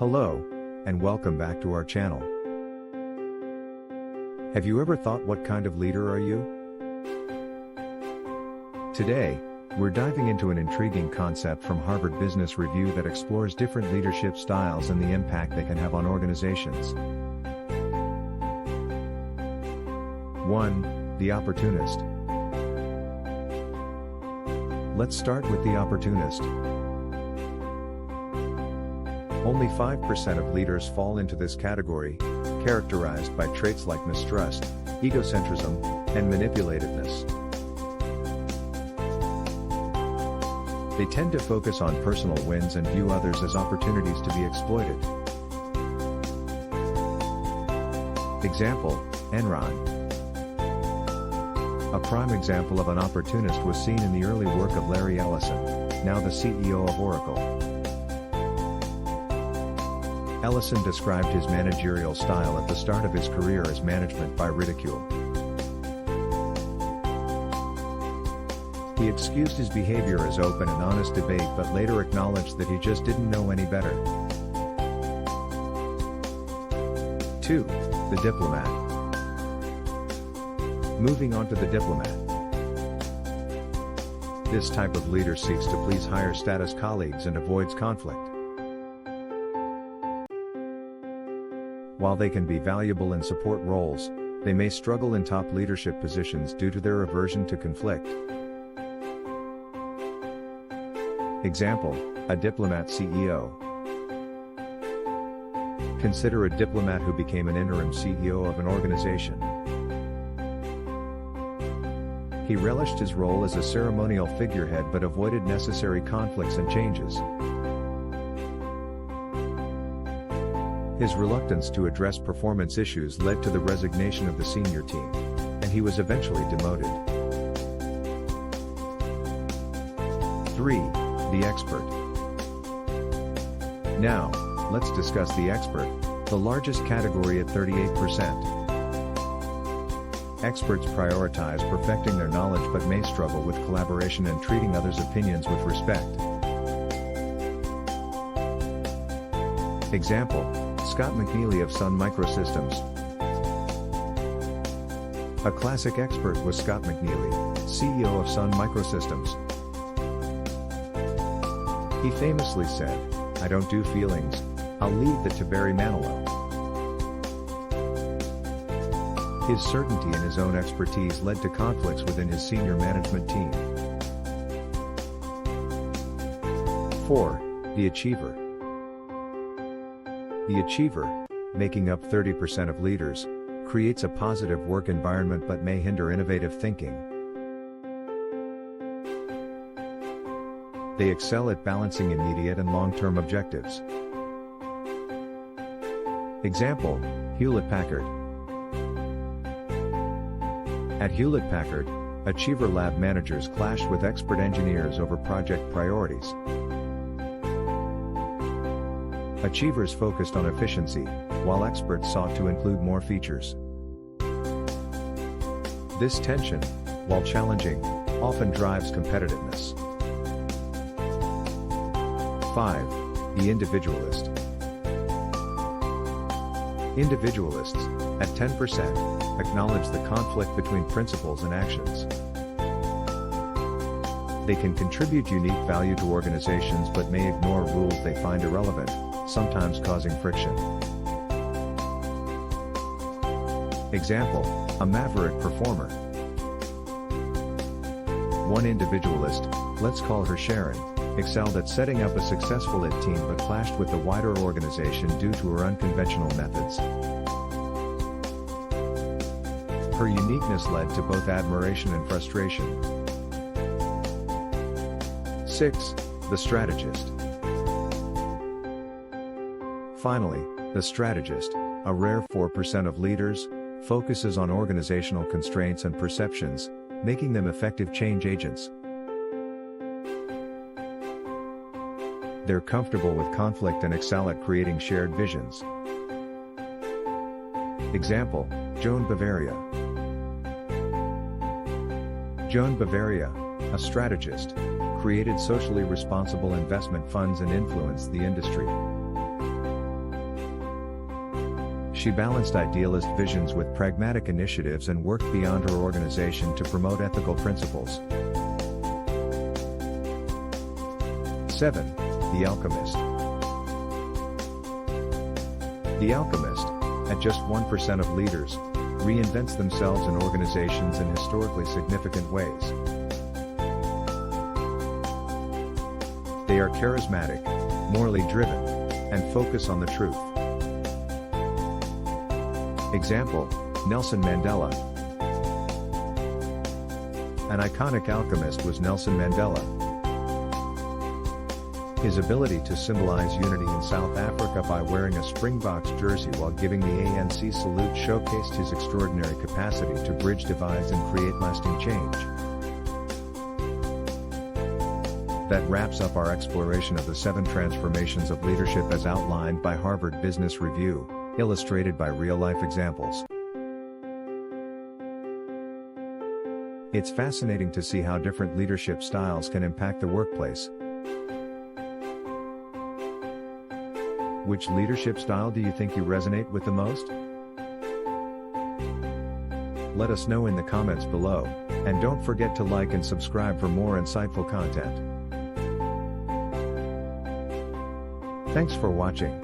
Hello, and welcome back to our channel. Have you ever thought, what kind of leader are you? Today, we're diving into an intriguing concept from Harvard Business Review that explores different leadership styles and the impact they can have on organizations. 1. The Opportunist. Let's start with the Opportunist. Only 5% of leaders fall into this category, characterized by traits like mistrust, egocentrism, and manipulativeness. They tend to focus on personal wins and view others as opportunities to be exploited. Example, Enron. A prime example of an opportunist was seen in the early work of Larry Ellison, now the CEO of Oracle. Ellison described his managerial style at the start of his career as management by ridicule. He excused his behavior as open and honest debate, but later acknowledged that he just didn't know any better. 2. The Diplomat. Moving on to the Diplomat. This type of leader seeks to please higher status colleagues and avoids conflict. While they can be valuable in support roles, they may struggle in top leadership positions due to their aversion to conflict. Example, a diplomat CEO. Consider a diplomat who became an interim CEO of an organization. He relished his role as a ceremonial figurehead but avoided necessary conflicts and changes. His reluctance to address performance issues led to the resignation of the senior team, and he was eventually demoted. 3. The Expert. Now, let's discuss the expert, the largest category at 38%. Experts prioritize perfecting their knowledge but may struggle with collaboration and treating others' opinions with respect. Example, Scott McNealy of Sun Microsystems. A classic expert was Scott McNealy, CEO of Sun Microsystems. He famously said, "I don't do feelings, I'll leave that to Barry Manilow." His certainty in his own expertise led to conflicts within his senior management team. 4. The Achiever. The Achiever, making up 30% of leaders, creates a positive work environment but may hinder innovative thinking. They excel at balancing immediate and long-term objectives. Example, Hewlett-Packard. At Hewlett-Packard, Achiever lab managers clashed with expert engineers over project priorities. Achievers focused on efficiency, while experts sought to include more features. This tension, while challenging, often drives competitiveness. 5. The Individualist. Individualists, at 10%, acknowledge the conflict between principles and actions. They can contribute unique value to organizations but may ignore rules they find irrelevant, sometimes causing friction. Example, a maverick performer. One individualist, let's call her Sharon, excelled at setting up a successful IT team but clashed with the wider organization due to her unconventional methods. Her uniqueness led to both admiration and frustration. 6. The Strategist. Finally, the strategist, a rare 4% of leaders, focuses on organizational constraints and perceptions, making them effective change agents. They're comfortable with conflict and excel at creating shared visions. Example, Joan Bavaria. Joan Bavaria, a strategist, created socially responsible investment funds and influenced the industry. She balanced idealist visions with pragmatic initiatives and worked beyond her organization to promote ethical principles. 7. The Alchemist. The Alchemist, at just 1% of leaders, reinvents themselves and organizations in historically significant ways. They are charismatic, morally driven, and focus on the truth. Example, Nelson Mandela. An iconic alchemist was Nelson Mandela. His ability to symbolize unity in South Africa by wearing a Springboks jersey while giving the ANC salute showcased his extraordinary capacity to bridge divides and create lasting change. That wraps up our exploration of the 7 transformations of leadership as outlined by Harvard Business Review, illustrated by real-life examples. It's fascinating to see how different leadership styles can impact the workplace. Which leadership style do you think you resonate with the most? Let us know in the comments below, and don't forget to like and subscribe for more insightful content. Thanks for watching.